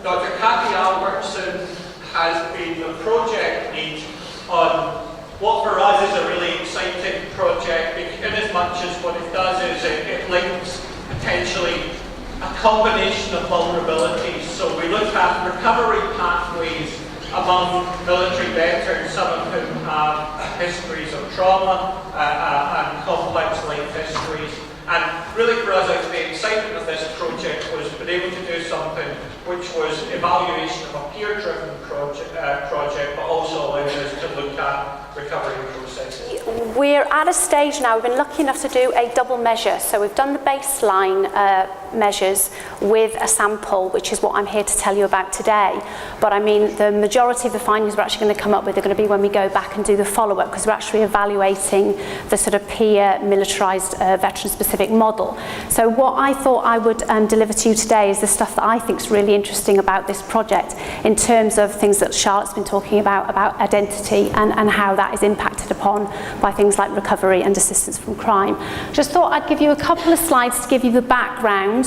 Dr. Katherine Albertson has been the project lead on what for us is a really exciting project, in as much as what it does is it links potentially a combination of vulnerabilities. So we look at recovery pathways among military veterans, some of whom have histories of trauma and complex life histories. And really for us, the excitement of this project was being able to do something which was evaluation of a peer-driven project, but also allowed us to look at recovery processes. We're at a stage now, we've been lucky enough to do a double measure. So we've done the baseline measures with a sample, which is what I'm here to tell you about today. But I mean, the majority of the findings we're actually going to come up with are going to be when we go back and do the follow-up, because we're actually evaluating the sort of peer militarised veteran-specific model. So what I thought I would deliver to you today is the stuff that I think is really interesting about this project in terms of things that Charlotte's been talking about identity and how that is impacted upon by things like recovery and desistance from crime. Just thought I'd give you a couple of slides to give you the background,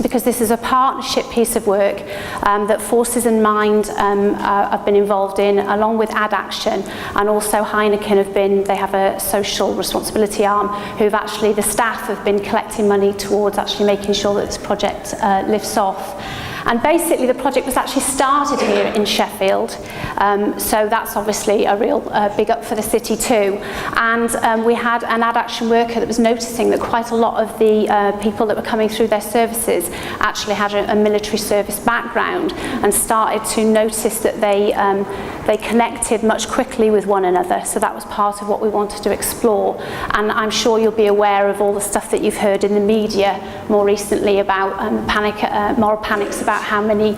because this is a partnership piece of work that Forces and Mind have been involved in, along with AdAction, and also Heineken they have a social responsibility arm the staff have been collecting money towards actually making sure that this project lifts off. And basically the project was actually started here in Sheffield, so that's obviously a real big up for the city too. And we had an AdAction worker that was noticing that quite a lot of the people that were coming through their services actually had a military service background, and started to notice that they connected much quickly with one another. So that was part of what we wanted to explore. And I'm sure you'll be aware of all the stuff that you've heard in the media more recently about moral panics about how many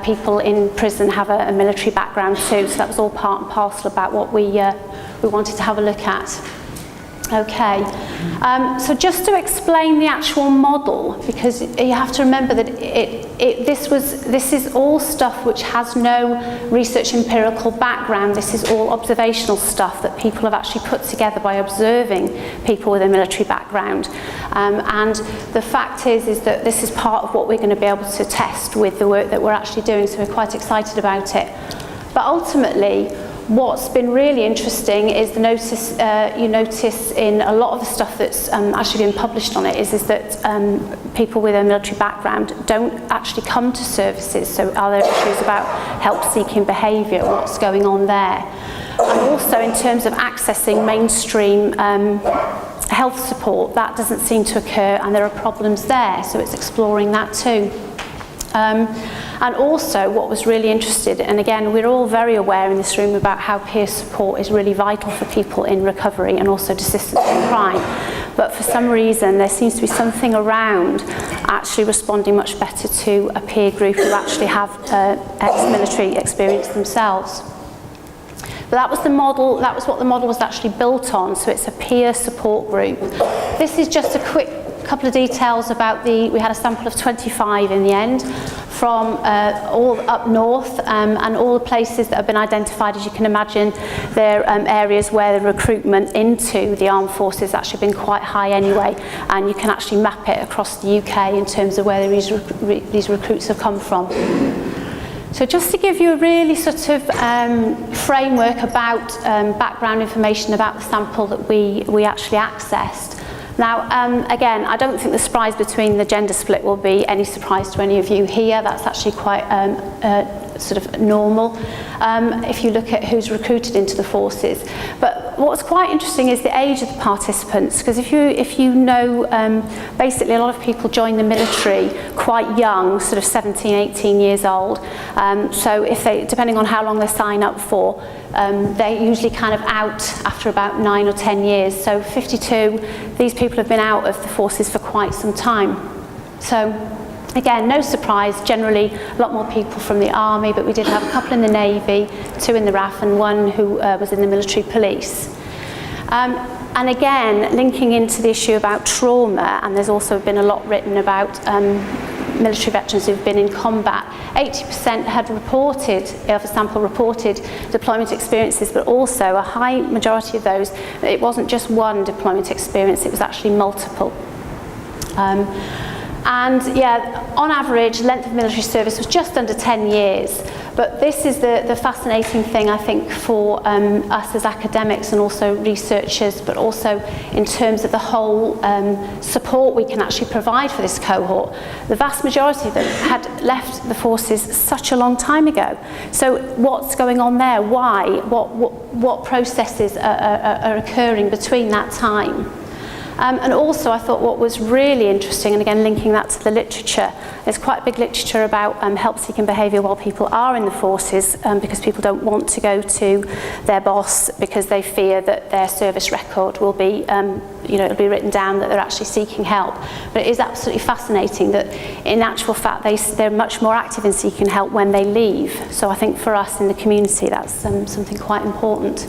people in prison have a military background too. So that was all part and parcel about what we wanted to have a look at. Okay, so just to explain the actual model, because you have to remember that this is all stuff which has no research empirical background. This is all observational stuff that people have actually put together by observing people with a military background. And the fact is that this is part of what we're going to be able to test with the work that we're actually doing, so we're quite excited about it. But ultimately, what's been really interesting is the notice, you notice in a lot of the stuff that's actually been published on it is that people with a military background don't actually come to services. So are there issues about help-seeking behaviour, what's going on there? And also in terms of accessing mainstream health support, that doesn't seem to occur, and there are problems there, so it's exploring that too. And also what was really interested, and again we're all very aware in this room about how peer support is really vital for people in recovery and also desistance from crime, but for some reason there seems to be something around actually responding much better to a peer group who actually have ex-military experience themselves. But that was the model, that was what the model was actually built on, so it's a peer support group. This is just a quick couple of details about we had a sample of 25 in the end, from all up north, and all the places that have been identified, as you can imagine, they're areas where the recruitment into the armed forces has actually been quite high anyway, and you can actually map it across the UK in terms of where these recruits have come from. So just to give you a really sort of framework about background information about the sample that we actually accessed. Now, again, I don't think the surprise between the gender split will be any surprise to any of you here. That's actually quite sort of normal if you look at who's recruited into the forces. But what's quite interesting is the age of the participants, because if you know, basically a lot of people join the military quite young, sort of 17, 18 years old. So if they, depending on how long they sign up for, they're usually kind of out after about 9 or 10 years. So 52, these people have been out of the forces for quite some time. So again, no surprise, generally a lot more people from the army, but we did have a couple in the Navy, 2 in the RAF, and 1 who was in the military police. And again, linking into the issue about trauma, and there's also been a lot written about military veterans who've been in combat. 80% had reported, of a sample reported deployment experiences, but also a high majority of those, it wasn't just one deployment experience, it was actually multiple. And yeah, on average, length of military service was just under 10 years. But this is the fascinating thing, I think, for us as academics and also researchers, but also in terms of the whole support we can actually provide for this cohort. The vast majority of them had left the forces such a long time ago. So what's going on there? Why? What processes are occurring between that time? And also I thought what was really interesting, and again linking that to the literature, there's quite a big literature about help-seeking behaviour while people are in the forces, because people don't want to go to their boss because they fear that their service record will be, it'll be written down that they're actually seeking help. But it is absolutely fascinating that in actual fact they're much more active in seeking help when they leave. So I think for us in the community that's something quite important.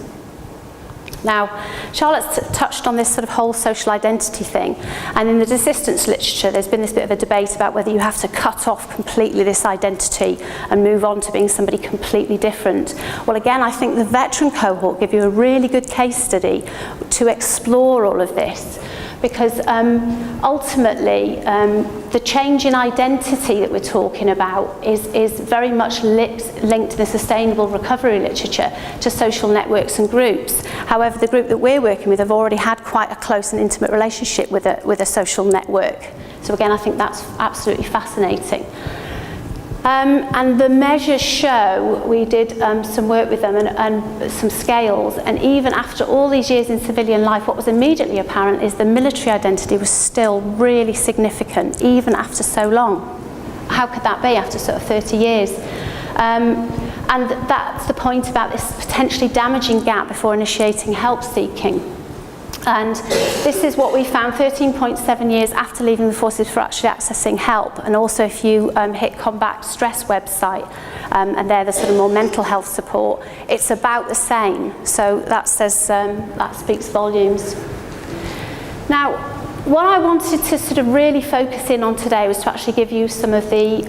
Now, Charlotte's touched on this sort of whole social identity thing, and in the desistance literature there's been this bit of a debate about whether you have to cut off completely this identity and move on to being somebody completely different. Well, again, I think the veteran cohort give you a really good case study to explore all of this, because ultimately the change in identity that we're talking about is very much linked to the sustainable recovery literature to social networks and groups. However, the group that we're working with have already had quite a close and intimate relationship with a social network. So again, I think that's absolutely fascinating. And the measures show, we did some work with them and some scales, and even after all these years in civilian life, what was immediately apparent is the military identity was still really significant, even after so long. How could that be after sort of 30 years? And that's the point about this potentially damaging gap before initiating help seeking. And this is what we found 13.7 years after leaving the forces for actually accessing help. And also if you hit Combat Stress website, and they're the sort of more mental health support, it's about the same. So that says, that speaks volumes. Now, what I wanted to sort of really focus in on today was to actually give you some of the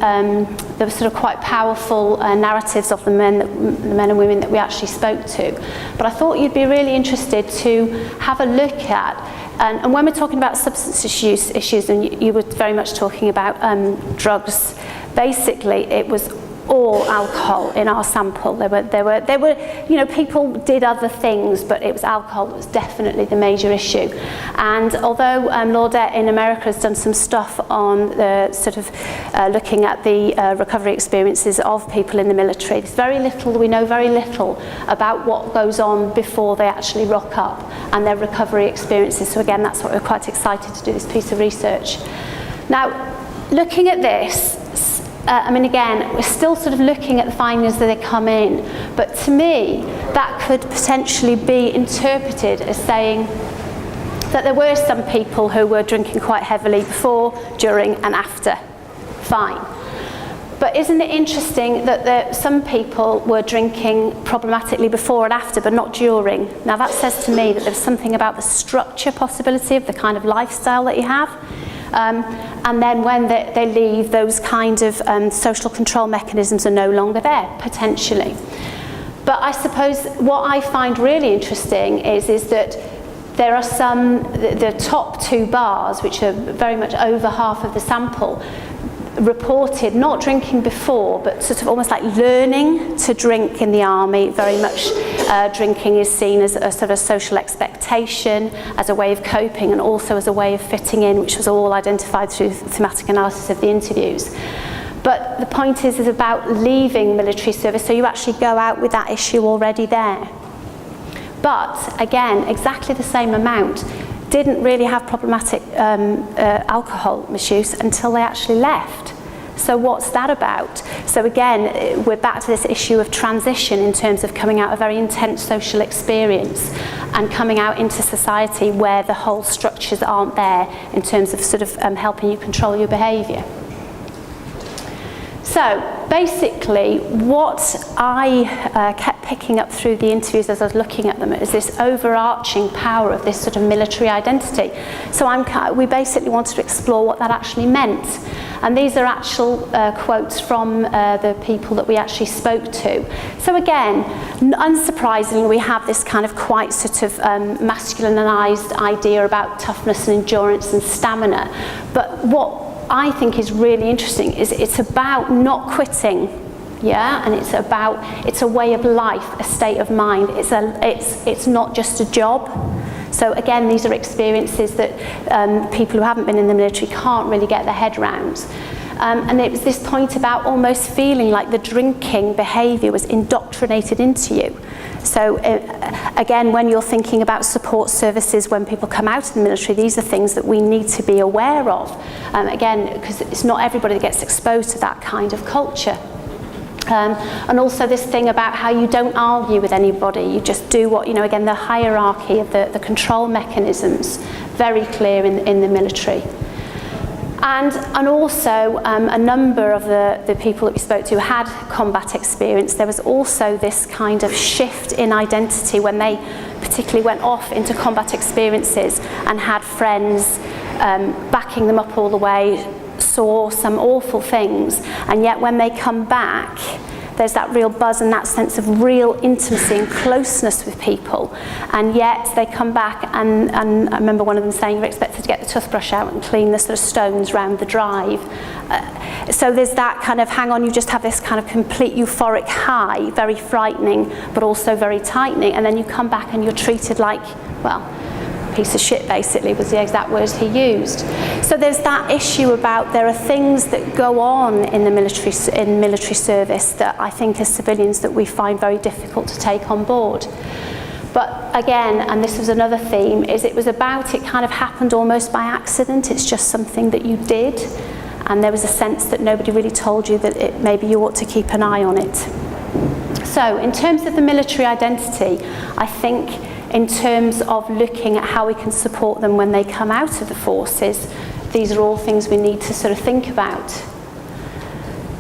sort of quite powerful narratives of the men and women that we actually spoke to. But I thought you'd be really interested to have a look at, and when we're talking about substance issues, and you were very much talking about drugs, basically it was all alcohol in our sample. There were, people did other things, but it was alcohol that was definitely the major issue. And although Laudette in America has done some stuff on the sort of looking at the recovery experiences of people in the military, we know very little about what goes on before they actually rock up and their recovery experiences. So again, that's what we're quite excited to do this piece of research. Now, looking at this, again, we're still sort of looking at the findings as they come in, but to me, that could potentially be interpreted as saying that there were some people who were drinking quite heavily before, during, and after. Fine. But isn't it interesting that some people were drinking problematically before and after, but not during? Now, that says to me that there's something about the structure possibility of the kind of lifestyle that you have. And then when they leave, those kind of social control mechanisms are no longer there, potentially. But I suppose what I find really interesting is that there are the top two bars, which are very much over half of the sample, reported not drinking before, but sort of almost like learning to drink in the army. Very much drinking is seen as a sort of social expectation, as a way of coping, and also as a way of fitting in, which was all identified through thematic analysis of the interviews. But the point is about leaving military service, so you actually go out with that issue already there. But again, exactly the same amount didn't really have problematic alcohol misuse until they actually left. So what's that about? So again, we're back to this issue of transition in terms of coming out of a very intense social experience and coming out into society where the whole structures aren't there in terms of sort of helping you control your behaviour. So basically what I kept picking up through the interviews as I was looking at them is this overarching power of this sort of military identity. So we basically wanted to explore what that actually meant. And these are actual quotes from the people that we actually spoke to. So again, unsurprisingly, we have this kind of quite sort of masculinized idea about toughness and endurance and stamina. But what I think is really interesting is it's about not quitting, yeah, and it's a way of life, a state of mind. It's not just a job. So again, these are experiences that people who haven't been in the military can't really get their head around. And it was this point about almost feeling like the drinking behaviour was indoctrinated into you. So again, when you're thinking about support services when people come out of the military, these are things that we need to be aware of. Again, because it's not everybody that gets exposed to that kind of culture. And also this thing about how you don't argue with anybody, you just do what, again, the hierarchy of the control mechanisms, very clear in the military. And also a number of the people that we spoke to had combat experience. There was also this kind of shift in identity when they particularly went off into combat experiences and had friends backing them up all the way, saw some awful things, and yet when they come back, there's that real buzz and that sense of real intimacy and closeness with people. And yet they come back and I remember one of them saying, you're expected to get the toothbrush out and clean the sort of stones round the drive. So there's that kind of, hang on, you just have this kind of complete euphoric high, very frightening, but also very tightening. And then you come back and you're treated like, well, piece of shit, basically, was the exact words he used. So there's that issue about there are things that go on in the military service that I think as civilians that we find very difficult to take on board. But again, and this was another theme, is it kind of happened almost by accident. It's just something that you did, and there was a sense that nobody really told you that maybe you ought to keep an eye on it. So in terms of the military identity, I think in terms of looking at how we can support them when they come out of the forces, these are all things we need to sort of think about.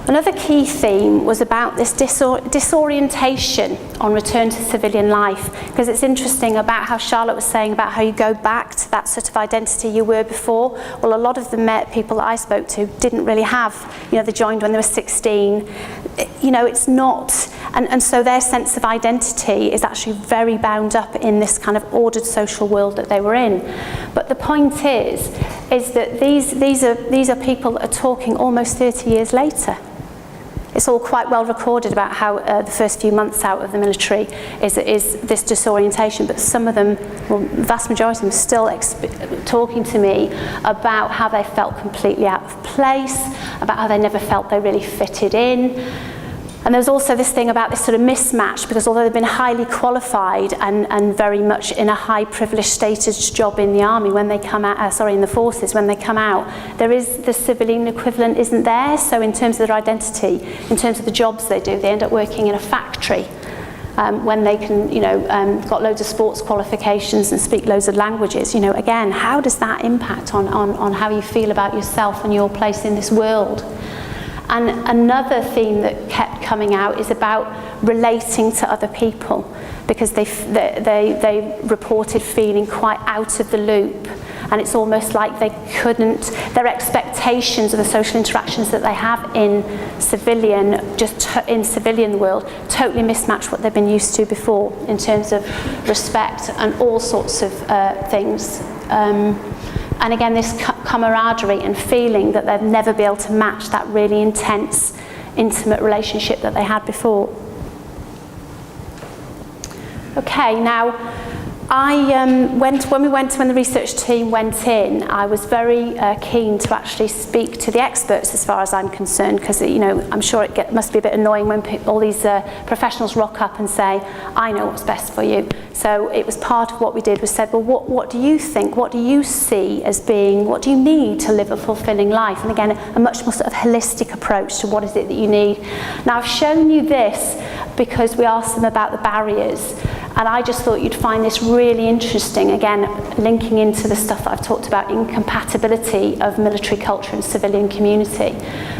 Another key theme was about this disorientation on return to civilian life, because it's interesting about how Charlotte was saying about how you go back to that sort of identity you were before. Well, a lot of the people that I spoke to didn't really have, they joined when they were 16. It's not, and so their sense of identity is actually very bound up in this kind of ordered social world that they were in. But the point is that these are people that are talking almost 30 years later. It's all quite well recorded about how the first few months out of the military is this disorientation, but some of them, well, the vast majority of them, are still talking to me about how they felt completely out of place, about how they never felt they really fitted in. And there's also this thing about this sort of mismatch, because although they've been highly qualified and very much in a high privileged status job in the army when they come out, in the forces, when they come out, there is the civilian equivalent isn't there. So in terms of their identity, in terms of the jobs they do, they end up working in a factory when they can, got loads of sports qualifications and speak loads of languages. Again, how does that impact on how you feel about yourself and your place in this world? And another theme that kept coming out is about relating to other people, because they reported feeling quite out of the loop, and it's almost like their expectations of the social interactions that they have in civilian world totally mismatch what they've been used to before in terms of respect and all sorts of things. And again, this camaraderie and feeling that they'll never be able to match that really intense, intimate relationship that they had before. Okay, now, when the research team went in, I was very keen to actually speak to the experts as far as I'm concerned, because I'm sure must be a bit annoying when all these professionals rock up and say, I know what's best for you. So it was part of what we did was said, well, what do you think? What do you see as being, what do you need to live a fulfilling life? And again, a much more sort of holistic approach to what is it that you need. Now, I've shown you this because we asked them about the barriers. And I just thought you'd find this really interesting, again, linking into the stuff that I've talked about, incompatibility of military culture and civilian community.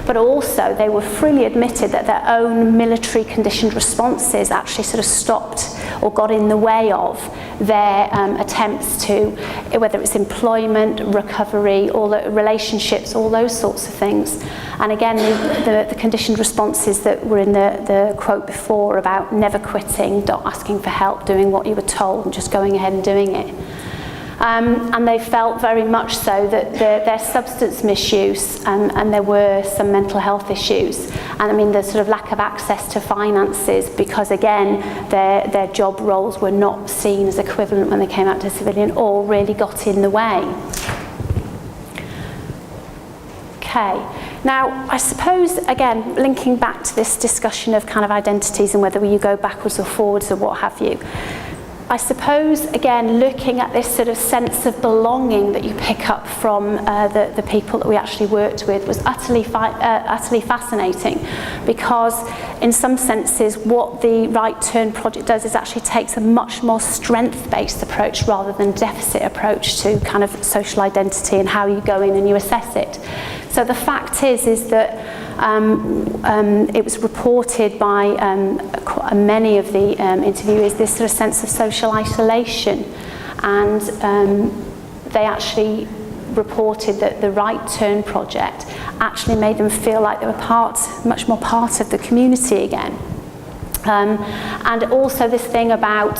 But also, they were freely admitted that their own military conditioned responses actually sort of stopped or got in the way of their attempts to, whether it's employment, recovery, all the relationships, all those sorts of things. And again, the conditioned responses that were in the quote before about never quitting, not asking for help, doing what you were told and just going ahead and doing it. And they felt very much so that their substance misuse and there were some mental health issues. And I mean, the sort of lack of access to finances, because again, their job roles were not seen as equivalent when they came out to civilian, all really got in the way. Okay. Now, I suppose, again, linking back to this discussion of kind of identities and whether you go backwards or forwards or what have you, I suppose, again, looking at this sort of sense of belonging that you pick up from the people that we actually worked with was utterly fascinating, because in some senses what the Right Turn project does is actually takes a much more strength-based approach rather than deficit approach to kind of social identity and how you go in and you assess it. So the fact is that it was reported by many of the interviewees, this sort of sense of social isolation, and they actually reported that the Right Turn project actually made them feel like they were much more part of the community again. And also this thing about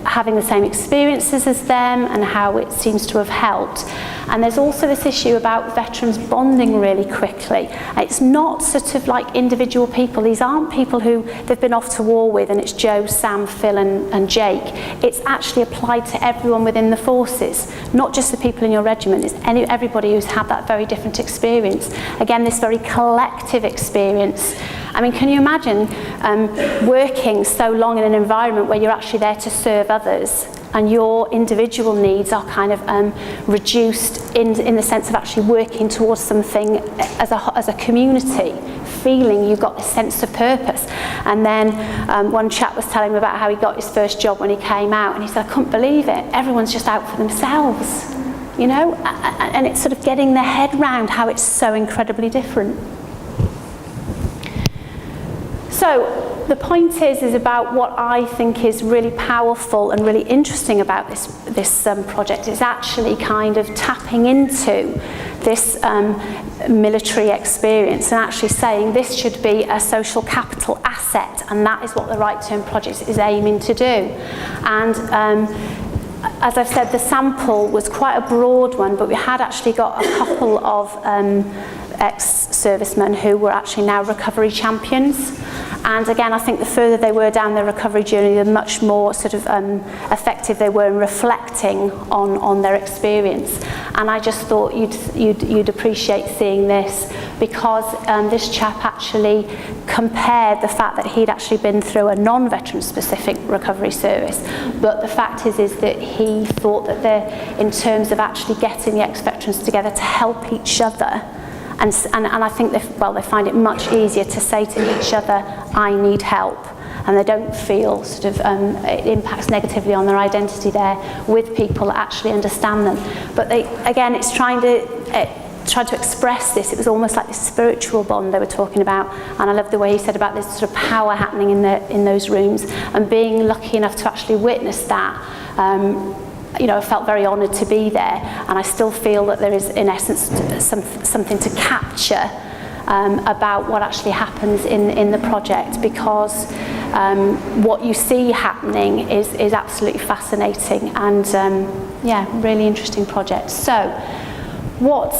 having the same experiences as them and how it seems to have helped. And there's also this issue about veterans bonding really quickly. It's not sort of like individual people. These aren't people who they've been off to war with and it's Joe, Sam, Phil and Jake. It's actually applied to everyone within the forces, not just the people in your regiment. It's everybody who's had that very different experience. Again, this very collective experience. I mean, can you imagine working so long in an environment where you're actually there to serve others and your individual needs are kind of reduced in the sense of actually working towards something as a community, feeling you've got a sense of purpose. And then one chap was telling me about how he got his first job when he came out, and he said, I couldn't believe it, everyone's just out for themselves, you know, and it's sort of getting their head round how it's so incredibly different. So the point is about what I think is really powerful and really interesting about this project is actually kind of tapping into this military experience and actually saying this should be a social capital asset, and that is what the Right Turn project is aiming to do. And as I've said, the sample was quite a broad one, but we had actually got a couple of ex-servicemen who were actually now recovery champions. And again, I think the further they were down their recovery journey, the much more sort of effective they were in reflecting on their experience. And I just thought you'd appreciate seeing this, because this chap actually compared the fact that he'd actually been through a non-veteran specific recovery service, but the fact is that he thought that in terms of actually getting the ex-veterans together to help each other, and I think they find it much easier to say to each other, I need help, and they don't feel sort of it impacts negatively on their identity there with people that actually understand them. But again, it's trying to express this. It was almost like this spiritual bond they were talking about, and I love the way he said about this sort of power happening in those rooms, and being lucky enough to actually witness that. You know, I felt very honoured to be there, and I still feel that there is, in essence, something to capture about what actually happens in the project, because what you see happening is absolutely fascinating, and yeah, really interesting project. So what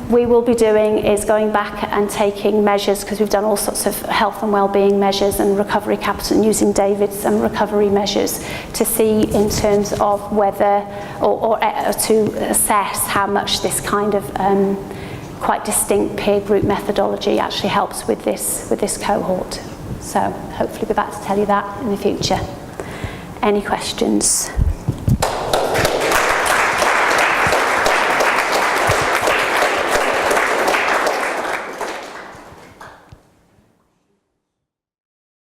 we will be doing is going back and taking measures, because we've done all sorts of health and well-being measures and recovery capital, and using David's recovery measures to see in terms of whether or to assess how much this kind of quite distinct peer group methodology actually helps with this cohort. So hopefully be back to tell you that in the future. Any questions?